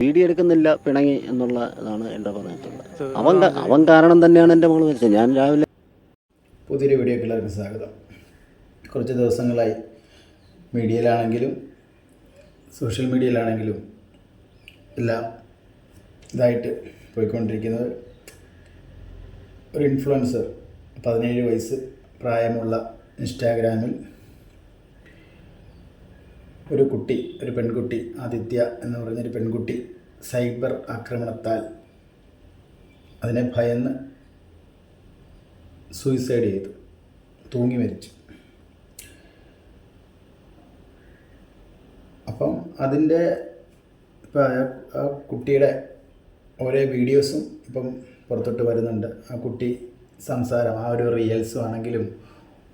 Video എടുക്കുന്നില്ല പിണങ്ങി എന്നുള്ളതാണ് എൻ്റെ പറഞ്ഞിട്ടുള്ളത്. അവൻ കാരണം തന്നെയാണ് എൻ്റെ മകൾ മരിച്ചത്. ഞാൻ രാവിലെ പുതിയൊരു വീഡിയോക്ക് എല്ലാവർക്കും സ്വാഗതം. കുറച്ച് ദിവസങ്ങളായി മീഡിയയിലാണെങ്കിലും സോഷ്യൽ മീഡിയയിലാണെങ്കിലും എല്ലാം ഇതായിട്ട് പോയിക്കൊണ്ടിരിക്കുന്നത് ഒരു ഇൻഫ്ലുവൻസർ 17 വയസ്സ് പ്രായമുള്ള ഇൻസ്റ്റാഗ്രാമിൽ ഒരു പെൺകുട്ടി ആദിത്യ എന്ന് പറഞ്ഞൊരു പെൺകുട്ടി സൈബർ ആക്രമണത്താൽ അതിനെ ഭയന്ന് സൂയിസൈഡ് ചെയ്തു, തൂങ്ങി മരിച്ചു. അപ്പം അതിൻ്റെ ഇപ്പം ആ കുട്ടിയുടെ ഓരോ വീഡിയോസും ഇപ്പം പുറത്തോട്ട് വരുന്നുണ്ട്. ആ കുട്ടി സംസാരം, ആ ഒരു റീൽസും ആണെങ്കിലും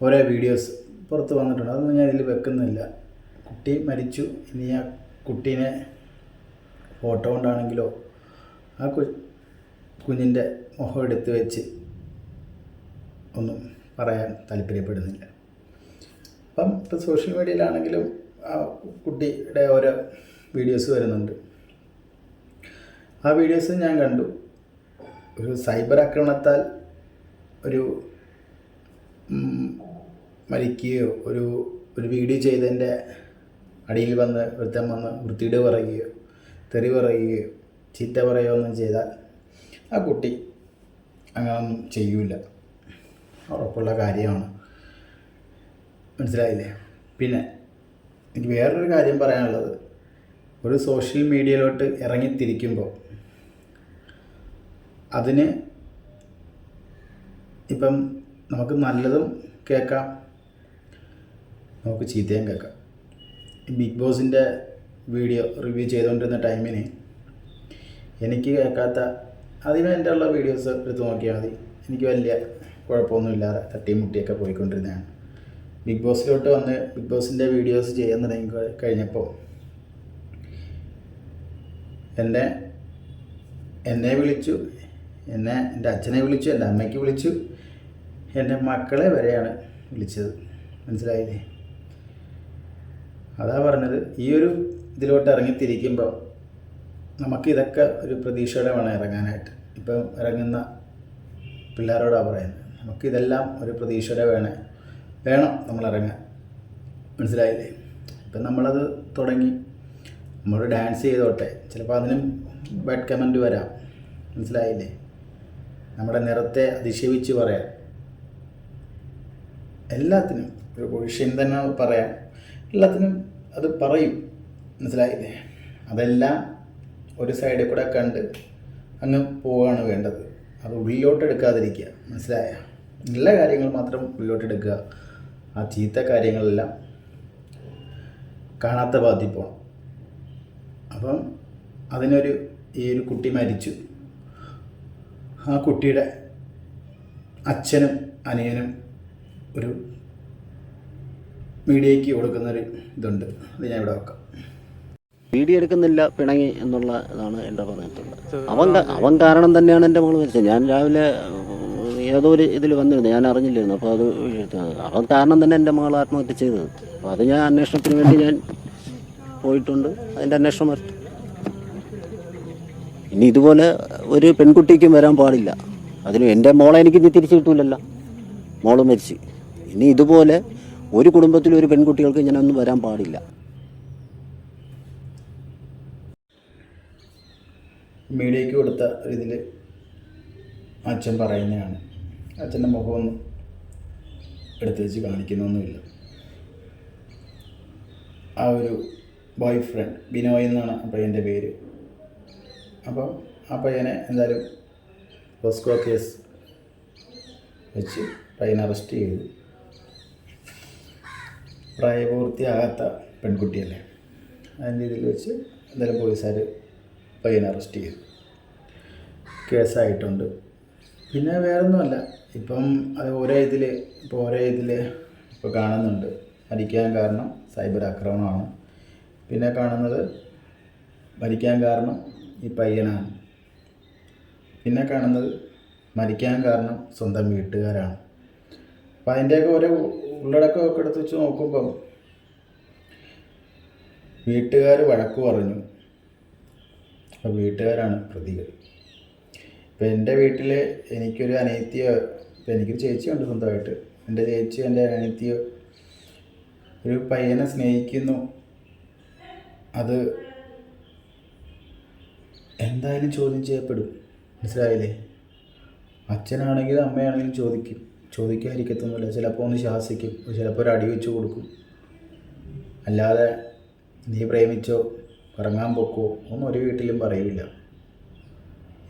ഓരോ വീഡിയോസ് പുറത്ത് വന്നിട്ടുണ്ട്. അതൊന്നും ഞാൻ ഇതിൽ വെക്കുന്നില്ല. കുട്ടി മരിച്ചു. ഇനി ആ കുട്ടീനെ ഫോട്ടോ കൊണ്ടാണെങ്കിലോ ആ കുഞ്ഞിൻ്റെ മുഖം എടുത്ത് വെച്ച് ഒന്നും പറയാൻ താല്പര്യപ്പെടുന്നില്ല. അപ്പം ഇപ്പോൾ സോഷ്യൽ മീഡിയയിലാണെങ്കിലും ആ കുട്ടിയുടെ ഓരോ വീഡിയോസ് വരുന്നുണ്ട്. ആ വീഡിയോസ് ഞാൻ കണ്ടു. ഒരു സൈബർ ആക്രമണത്താൽ ഒരു മരിക്കുകയോ ഒരു വീഡിയോ ചെയ്തതിൻ്റെ അടിയിൽ ഒരുത്തൻ വന്ന് വൃത്തിയിട് പറയുകയോ തെറി പറയുകയോ ചീത്ത പറയുകയോ ഒന്നും ചെയ്താൽ ആ കുട്ടി അങ്ങനൊന്നും ചെയ്യൂല, ഉറപ്പുള്ള കാര്യമാണ്. മനസ്സിലായില്ലേ? പിന്നെ എനിക്ക് വേറൊരു കാര്യം പറയാനുള്ളത്, ഒരു സോഷ്യൽ മീഡിയയിലോട്ട് ഇറങ്ങിത്തിരിക്കുമ്പോൾ അതിന് ഇപ്പം നമുക്ക് നല്ലതും കേൾക്കാം, നമുക്ക് ചീത്തയും കേൾക്കാം. ബിഗ് ബോസിൻ്റെ വീഡിയോ റിവ്യൂ ചെയ്തുകൊണ്ടിരുന്ന ടൈമിന് എനിക്ക് കേൾക്കാത്ത അതിന് എൻ്റെ ഉള്ള വീഡിയോസ് എടുത്ത് നോക്കിയാൽ മതി. എനിക്ക് വലിയ കുഴപ്പമൊന്നുമില്ലാതെ തട്ടിയും മുട്ടിയൊക്കെ പോയിക്കൊണ്ടിരുന്നതാണ്. ബിഗ് ബോസിലോട്ട് വന്ന് ബിഗ് ബോസിൻ്റെ വീഡിയോസ് ചെയ്യാൻ തുടങ്ങി കഴിഞ്ഞപ്പോൾ എന്നെ വിളിച്ചു, എൻ്റെ അച്ഛനെ വിളിച്ചു, എൻ്റെ അമ്മയ്ക്ക് വിളിച്ചു, എൻ്റെ മക്കളെ വരെയാണ് വിളിച്ചത്. മനസ്സിലായില്ലേ? അതാ പറഞ്ഞത്, ഈ ഒരു ഇതിലോട്ട് ഇറങ്ങിത്തിരിക്കുമ്പോൾ നമുക്കിതൊക്കെ ഒരു പ്രതീക്ഷയോടെ വേണം ഇറങ്ങാനായിട്ട്. ഇപ്പം ഇറങ്ങുന്ന പിള്ളേരോടാണ് പറയുന്നത്, നമുക്കിതെല്ലാം ഒരു പ്രതീക്ഷയോടെ വേണം നമ്മൾ ഇറങ്ങാൻ. മനസ്സിലായില്ലേ? ഇപ്പം നമ്മളത് തുടങ്ങി, നമ്മൾ ഡാൻസ് ചെയ്തോട്ടെ, ചിലപ്പോൾ അതിനും ബാഡ് കമൻറ്റ് വരാം. മനസ്സിലായില്ലേ? നമ്മുടെ നിറത്തെ അധിക്ഷേപിച്ച് പറയാം, എല്ലാത്തിനും ഒരു പൊസിഷൻ തന്നെ പറയാം, എല്ലാത്തിനും അത് പറയും. മനസ്സിലായില്ലേ? അതെല്ലാം ഒരു സൈഡിൽ കൂടെ കണ്ട് അങ്ങ് പോവുകയാണ് വേണ്ടത്. അത് ഉള്ളിലോട്ട് എടുക്കാതിരിക്കുക. മനസ്സിലായ? നല്ല കാര്യങ്ങൾ മാത്രം ഉള്ളിലോട്ട് എടുക്കുക, ആ ചീത്ത കാര്യങ്ങളെല്ലാം കാണാത്ത ഭാഗത്തിൽ പോകണം. അപ്പം ഈ ഒരു കുട്ടി മരിച്ചു. ആ കുട്ടിയുടെ അച്ഛനും അനിയനും ഒരു മീഡിയയ്ക്ക് കൊടുക്കുന്നൊരു ഇതുണ്ട്, അത് ഞാൻ ഇവിടെ വെക്കാം. വീഡിയോ എടുക്കുന്നില്ല പിണങ്ങി എന്നുള്ളതാണ് എൻ്റെ പറഞ്ഞിട്ടുള്ളത്. അവൻ കാരണം തന്നെയാണ് എൻ്റെ മകൾ മരിച്ചത്. ഞാൻ രാവിലെ ഏതോ ഒരു ഇതിൽ വന്നിരുന്നു, ഞാൻ അറിഞ്ഞില്ലായിരുന്നു. അപ്പോൾ അവൻ കാരണം തന്നെ എൻ്റെ മകൾ ആത്മഹത്യ ചെയ്തത്. അപ്പോൾ അത് ഞാൻ അന്വേഷണത്തിന് വേണ്ടി ഞാൻ പോയിട്ടുണ്ട്. അതിൻ്റെ അന്വേഷണം വരട്ടെ. ഇനി ഇതുപോലെ ഒരു പെൺകുട്ടിക്കും വരാൻ പാടില്ല. അതിന് എൻ്റെ മോളെ എനിക്ക് ഇനി തിരിച്ചു കിട്ടൂലല്ലോ, മോള് മരിച്ച്. ഇനി ഇതുപോലെ ഒരു കുടുംബത്തിൽ ഒരു പെൺകുട്ടികൾക്ക് ഇങ്ങനെയൊന്നും വരാൻ പാടില്ല. മീഡിയയ്ക്ക് കൊടുത്ത ഇതിൽ അച്ഛൻ പറയുന്നതാണ്. അച്ഛൻ്റെ മുഖമൊന്നും എടുത്ത് വെച്ച് കാണിക്കുന്നൊന്നുമില്ല. ആ ഒരു ബോയ് ഫ്രണ്ട് ബിനോയ് എന്നാണ് ആ പയ്യൻ്റെ പേര്. അപ്പം ആ പയ്യനെ എന്തായാലും പോസ്കോ കേസ് വെച്ച് പയ്യനെ അറസ്റ്റ് ചെയ്തു. പ്രായപൂർത്തിയാകാത്ത പെൺകുട്ടിയല്ലേ, അതിൻ്റെ ഇതിൽ വെച്ച് എന്തായാലും പോലീസുകാർ പയ്യനെ അറസ്റ്റ് ചെയ്തു, കേസായിട്ടുണ്ട്. പിന്നെ വേറൊന്നുമല്ല, ഇപ്പം അത് ഓരോ ഇതിൽ ഇപ്പോൾ കാണുന്നുണ്ട് മരിക്കാൻ കാരണം സൈബർ ആക്രമണമാണ്. പിന്നെ കാണുന്നത് മരിക്കാൻ കാരണം ഈ പയ്യനാണ്. പിന്നെ കാണുന്നത് മരിക്കാൻ കാരണം സ്വന്തം വീട്ടുകാരാണ്. അപ്പം അതിൻ്റെയൊക്കെ ഓരോ ഉള്ളടക്കമൊക്കെ എടുത്ത് വെച്ച് നോക്കുമ്പം വീട്ടുകാർ വഴക്ക് പറഞ്ഞു, അപ്പോൾ വീട്ടുകാരാണ് പ്രതികൾ. ഇപ്പോൾ എൻ്റെ വീട്ടിൽ എനിക്കൊരു അനിയത്തിയോ, ഇപ്പോൾ എനിക്കൊരു ചേച്ചിയുണ്ട് സ്വന്തമായിട്ട്, എൻ്റെ ചേച്ചിയോ എൻ്റെ അനിയത്തിയോ ഒരു പയ്യനെ സ്നേഹിക്കുന്നു, അത് എന്തായാലും ചോദ്യം ചെയ്യപ്പെടും. മനസ്സിലായില്ലേ? അച്ഛനാണെങ്കിലും അമ്മയാണെങ്കിലും ചോദിക്കാതിരിക്കത്തൊന്നുമില്ല. ചിലപ്പോൾ ഒന്ന് ശാസിക്കും, ചിലപ്പോൾ ഒരു അടി വെച്ച് കൊടുക്കും. അല്ലാതെ നീ പ്രേമിച്ചോ ഇറങ്ങാൻ പൊക്കോ ഒന്നും ഒരു വീട്ടിലും പറയില്ല.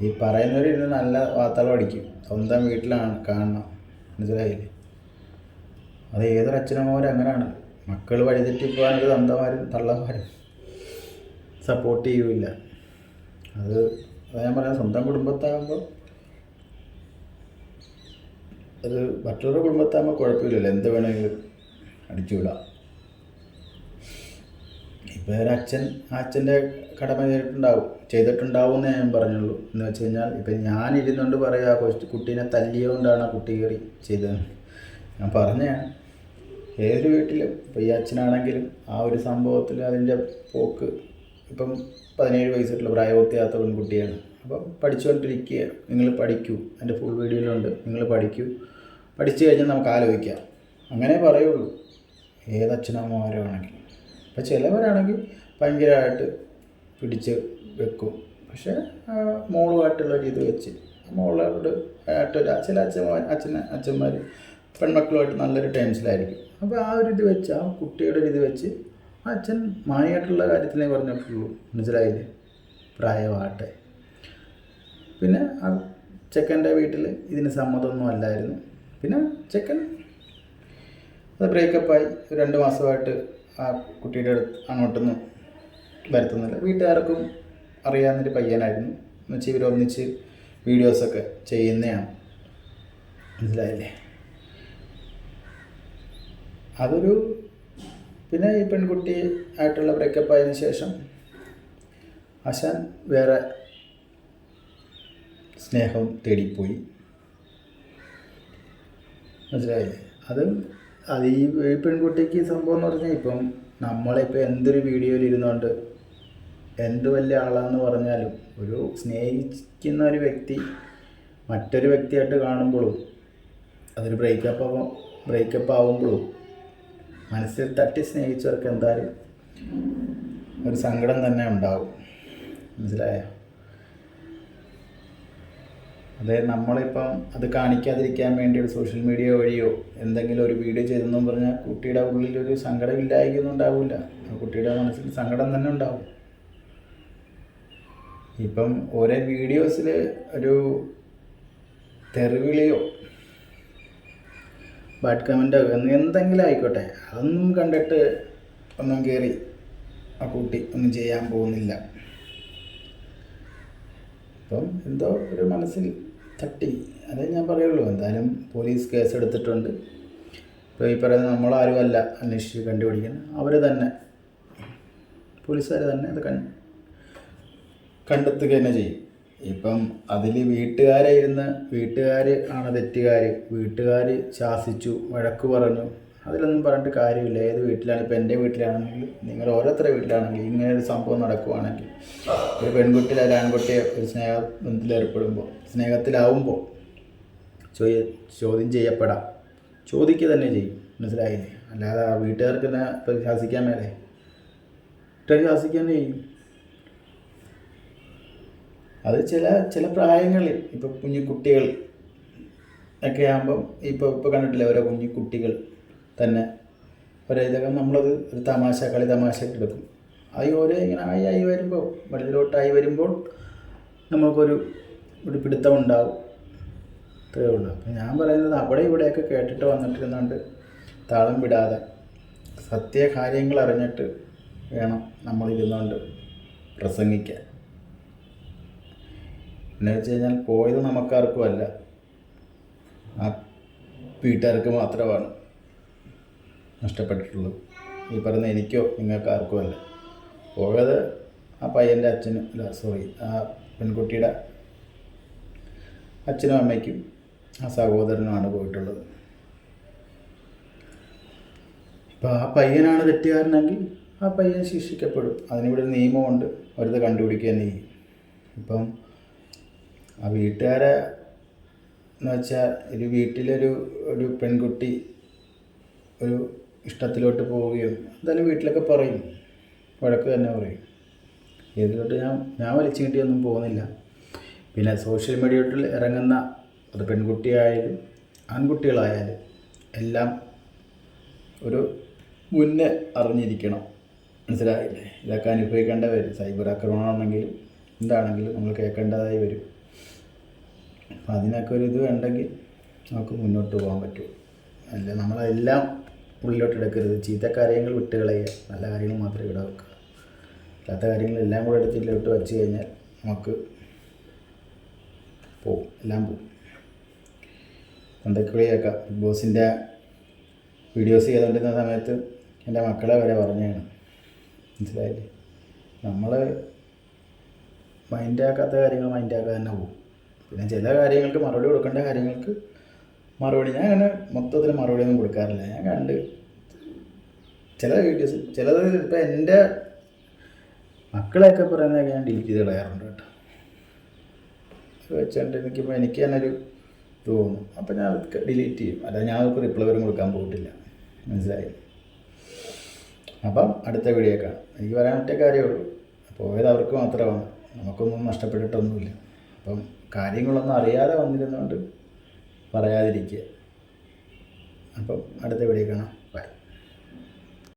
ഈ പറയുന്നവരിന്ന് നല്ല വാർത്തകൾ അടിക്കും. സ്വന്തം വീട്ടിലാണ് കാണണം. മനസ്സിലായില്ലേ? അത് ഏതൊരു അച്ഛനമ്മമാരും അങ്ങനെയാണ്. മക്കൾ വഴിതെറ്റിപ്പോകാനൊരു തന്തമാരും തള്ളമാരും സപ്പോർട്ട് ചെയ്യൂല. അത് ഞാൻ പറയാം, സ്വന്തം കുടുംബത്താകുമ്പോൾ അത് മറ്റൊരു കുടുംബത്താകുമ്പോൾ കുഴപ്പമില്ലല്ലോ, എന്ത് വേണമെങ്കിലും അടിച്ചുവിടാം. ഇപ്പോൾ ഒരച്ഛൻ ആ അച്ഛൻ്റെ കടമ ചെയ്തിട്ടുണ്ടാവും എന്നേ ഞാൻ പറഞ്ഞുള്ളൂ. എന്ന് വെച്ച് കഴിഞ്ഞാൽ ഇപ്പം ഞാനിരുന്നുകൊണ്ട് പറയാം കുട്ടീനെ തല്ലിയോണ്ടാണ് ആ കുട്ടി കയറി ചെയ്തത്. ഞാൻ പറഞ്ഞതാണ്, ഏതൊരു വീട്ടിലും ഇപ്പോൾ ഈ അച്ഛനാണെങ്കിലും ആ ഒരു സംഭവത്തിൽ അതിൻ്റെ പോക്ക്, ഇപ്പം 17 വയസ്സുള്ള പ്രായപൂർത്തിയാത്ത പെൺകുട്ടിയാണ്. അപ്പം പഠിച്ചുകൊണ്ടിരിക്കുക, നിങ്ങൾ പഠിക്കൂ, എൻ്റെ ഫുൾ വീഡിയോയിലുണ്ട്, നിങ്ങൾ പഠിക്കൂ, പഠിച്ചു കഴിഞ്ഞാൽ നമുക്ക് ആലോചിക്കാം, അങ്ങനെ പറയുള്ളൂ ഏതച്ഛനമ്മമാരോ ആണെങ്കിലും. അപ്പോൾ ചിലവരാണെങ്കിൽ ഭയങ്കരമായിട്ട് പിടിച്ച് വെക്കും. പക്ഷേ മോളുമായിട്ടുള്ളൊരു ഇത് വെച്ച് മോളോട് ആയിട്ടൊരു ചില അച്ഛന്മാർ പെൺമക്കളുമായിട്ട് നല്ലൊരു ടൈംസിലായിരിക്കും. അപ്പോൾ ആ ഒരു ഇത് വെച്ച്, ആ കുട്ടിയുടെ ഒരു ഇത് വെച്ച് അച്ഛൻ മാനിയായിട്ടുള്ള കാര്യത്തിലേ പറഞ്ഞിട്ടുള്ളൂ. മനസ്സിലായില്ലേ? പ്രായമാകട്ടെ. പിന്നെ ആ ചെക്കൻ്റെ വീട്ടിൽ ഇതിന് സമ്മതമൊന്നും അല്ലായിരുന്നു. പിന്നെ ചെക്കൻ അത് ബ്രേക്കപ്പായി 2 മാസമായിട്ട് ആ കുട്ടിയുടെ അടുത്ത് അങ്ങോട്ടൊന്നും വരുത്തുന്നില്ല. വീട്ടുകാർക്കും അറിയാവുന്നൊരു പയ്യനായിരുന്നു. എന്നുവെച്ചാൽ ഇവരൊന്നിച്ച് വീഡിയോസൊക്കെ ചെയ്യുന്നതാണ്. മനസ്സിലായില്ലേ? അതൊരു പിന്നെ ഈ പെൺകുട്ടി ആയിട്ടുള്ള ബ്രേക്കപ്പ് ആയതിനു ശേഷം ആശാൻ വേറെ സ്നേഹം തേടിപ്പോയി. മനസ്സിലായില്ലേ? അത് ഈ പെൺകുട്ടിക്ക് സംഭവം എന്ന് പറഞ്ഞാൽ, ഇപ്പം നമ്മളിപ്പോൾ എന്തൊരു വീഡിയോയിൽ ഇരുന്നുകൊണ്ട് എന്ത് വലിയ ആളാന്ന് പറഞ്ഞാലും ഒരു സ്നേഹിക്കുന്ന ഒരു വ്യക്തി മറ്റൊരു വ്യക്തിയായിട്ട് കാണുമ്പോഴും അതൊരു ബ്രേക്കപ്പ് ആവുമ്പോഴും മനസ്സിൽ തട്ടി സ്നേഹിച്ചവർക്ക് എന്തായാലും ഒരു സങ്കടം തന്നെ ഉണ്ടാവും. മനസ്സിലായോ? അതെ, നമ്മളിപ്പം അത് കാണിക്കാതിരിക്കാൻ വേണ്ടി ഒരു സോഷ്യൽ മീഡിയ വഴിയോ എന്തെങ്കിലും ഒരു വീഡിയോ ചെയ്തെന്നും പറഞ്ഞാൽ കുട്ടിയുടെ ഉള്ളിലൊരു സങ്കടം ഇല്ലായിരിക്കൊന്നും ഉണ്ടാവില്ല. ആ കുട്ടിയുടെ മനസ്സിൽ സങ്കടം തന്നെ ഉണ്ടാവും. ഇപ്പം ഓരോ വീഡിയോസിൽ ഒരു തെറിവിളിയോ ബാഡ് കമൻറ്റോ എന്തെങ്കിലും ആയിക്കോട്ടെ, അതൊന്നും കണ്ടിട്ട് ഒന്നും കയറി ആ കുട്ടി ഒന്നും ചെയ്യാൻ പോകുന്നില്ല. അപ്പം എന്തോ ഒരു മനസ്സിൽ തട്ടി, അതേ ഞാൻ പറയുള്ളൂ. എന്തായാലും പോലീസ് കേസ് എടുത്തിട്ടുണ്ട്. ഇപ്പോൾ ഈ പറയുന്നത് നമ്മളാരുമല്ല അന്വേഷിച്ച് കണ്ടുപിടിക്കുന്നത്, അവർ തന്നെ പോലീസുകാർ തന്നെ അത് കണ്ടെത്തുക തന്നെ ചെയ്യും. ഇപ്പം അതിൽ വീട്ടുകാർ ആണ് തെറ്റുകാർ. വീട്ടുകാർ ശാസിച്ചു, വഴക്ക് പറഞ്ഞു, അതിലൊന്നും പറഞ്ഞിട്ട് കാര്യമില്ല. ഏത് വീട്ടിലാണ്, ഇപ്പോൾ എൻ്റെ വീട്ടിലാണെങ്കിൽ നിങ്ങൾ ഓരോരുത്തരുടെ വീട്ടിലാണെങ്കിൽ ഇങ്ങനെ ഒരു സംഭവം നടക്കുവാണെങ്കിൽ, ഒരു പെൺകുട്ടിയെ ഒരു ആൺകുട്ടിയെ ഒരു സ്നേഹബന്ധത്തിലേർപ്പെടുമ്പോൾ സ്നേഹത്തിലാവുമ്പോൾ ചോദ്യം ചെയ്യപ്പെടാം, ചോദിക്കുക തന്നെ ചെയ്യും. മനസ്സിലായില്ലേ? അല്ലാതെ ആ വീട്ടുകാർക്ക് തന്നെ ഇപ്പോൾ ശാസിക്കാൻ മേലെ ശാസിക്കാൻ ചെയ്യും. അത് ചില പ്രായങ്ങളിൽ ഇപ്പോൾ കുഞ്ഞിക്കുട്ടികൾ ഒക്കെ ആകുമ്പം ഇപ്പോൾ കണ്ടിട്ടില്ല, ഓരോ കുഞ്ഞിക്കുട്ടികൾ തന്നെ ഇതൊക്കെ നമ്മളത് ഒരു കളി തമാശയൊക്കെ എടുക്കും. ഓരോ ഇങ്ങനെ ആയി വരുമ്പോൾ വലുതിലോട്ടായി വരുമ്പോൾ നമുക്കൊരു പിടുത്തം ഉണ്ടാവും. അത്രയേ ഉള്ളൂ. അപ്പം ഞാൻ പറയുന്നത് അവിടെ ഇവിടെയൊക്കെ കേട്ടിട്ട് വന്നിട്ടിരുന്നുകൊണ്ട് താളം വിടാതെ സത്യകാര്യങ്ങൾ അറിഞ്ഞിട്ട് വേണം നമ്മളിരുന്നുകൊണ്ട് പ്രസംഗിക്കാൻ. എന്ന് വെച്ച് കഴിഞ്ഞാൽ പോയത് നമുക്കാർക്കും അല്ല, ആ വീട്ടുകാർക്ക് മാത്രമാണ് നഷ്ടപ്പെട്ടിട്ടുള്ളത്. ഈ പറയുന്ന എനിക്കോ നിങ്ങൾക്ക് ആർക്കും അല്ല. പോയത് ആ പയ്യൻ്റെ ആ പെൺകുട്ടിയുടെ അച്ഛനും അമ്മയ്ക്കും ആ സഹോദരനുമാണ് പോയിട്ടുള്ളത്. ഇപ്പോൾ ആ പയ്യനാണ് തെറ്റുകാരനെങ്കിൽ ആ പയ്യൻ ശിക്ഷിക്കപ്പെടും. അതിനിവിടെ നിയമമുണ്ട്, അവരത് കണ്ടുപിടിക്കുക തന്നെ ചെയ്യും. ഇപ്പം ആ വീട്ടുകാരെ എന്ന് വെച്ചാൽ ഒരു വീട്ടിലൊരു ഒരു പെൺകുട്ടി ഒരു ഇഷ്ടത്തിലോട്ട് പോവുകയും എന്തായാലും വീട്ടിലൊക്കെ പറയും, വഴക്ക് തന്നെ പറയും. ഇതിലോട്ട് ഞാൻ വലിച്ചു കിട്ടിയൊന്നും പോകുന്നില്ല. പിന്നെ സോഷ്യൽ മീഡിയയിൽ ഇറങ്ങുന്ന അത് പെൺകുട്ടിയായാലും ആൺകുട്ടികളായാലും എല്ലാം ഒരു മുന്നേ അറിഞ്ഞിരിക്കണം, മനസ്സിലായില്ലേ? ഇതൊക്കെ അനുഭവിക്കേണ്ട വരും. സൈബർ ആക്രമണമാണെങ്കിലും എന്താണെങ്കിലും നമ്മൾ കേൾക്കേണ്ടതായി വരും. അപ്പം അതിനൊക്കെ ഒരു ഇത് വേണ്ടെങ്കിൽ നമുക്ക് മുന്നോട്ട് പോകാൻ പറ്റും. അല്ല നമ്മളെല്ലാം ഉള്ളിലോട്ട് എടുക്കരുത്. ചീത്ത കാര്യങ്ങൾ വിട്ട് കളയുക, നല്ല കാര്യങ്ങൾ മാത്രമേ ഇവിടെ വെക്കുക. അല്ലാത്ത കാര്യങ്ങളെല്ലാം കൂടെ എടുത്തിട്ട് വെച്ച് കഴിഞ്ഞാൽ നമുക്ക് പോവും, എല്ലാം പോവും. എന്തൊക്കെയൊക്കെ ബിഗ് ബോസിൻ്റെ വീഡിയോസ് ചെയ്തുകൊണ്ടിരുന്ന സമയത്ത് എൻ്റെ മക്കളെ വരെ പറഞ്ഞാണ്, മനസ്സിലായില്ലേ? നമ്മൾ മൈൻഡാക്കാത്ത കാര്യങ്ങൾ മൈൻഡാക്കാതെ തന്നെ പോകും. പിന്നെ ചില കാര്യങ്ങൾക്ക് മറുപടി കൊടുക്കേണ്ട കാര്യങ്ങൾക്ക് മറുപടി, ഞാൻ അങ്ങനെ മൊത്തത്തിൽ മറുപടി ഒന്നും കൊടുക്കാറില്ല. ഞാൻ കണ്ട് ചില വീഡിയോസ് ചിലത് ഇപ്പം എൻ്റെ മക്കളെയൊക്കെ പറയുന്നതൊക്കെ ഞാൻ ഡിലീറ്റ് ചെയ്ത് കളയാറുണ്ട് കേട്ടോ. വെച്ചുകൊണ്ട് നിൽക്കുമ്പോൾ എനിക്ക് തന്നെ ഒരു തോന്നും, അപ്പം ഞാൻ അത് ഡിലീറ്റ് ചെയ്യും. അല്ലാതെ ഞാൻ അവർക്ക് റിപ്ലൈ വരും കൊടുക്കാൻ പോയിട്ടില്ല, മനസ്സിലായി? അപ്പം അടുത്ത വീഡിയോ കാണാം. എനിക്ക് പറയാൻ പറ്റിയ കാര്യമുള്ളൂ, പോയത് അവർക്ക് മാത്രമാണ്, നമുക്കൊന്നും നഷ്ടപ്പെട്ടിട്ടൊന്നുമില്ല. അപ്പം കാര്യങ്ങളൊന്നും അറിയാതെ വന്നിരുന്നുകൊണ്ട് പറയാതിരിക്കുക. അപ്പം അടുത്ത വീഡിയോ കാണാം.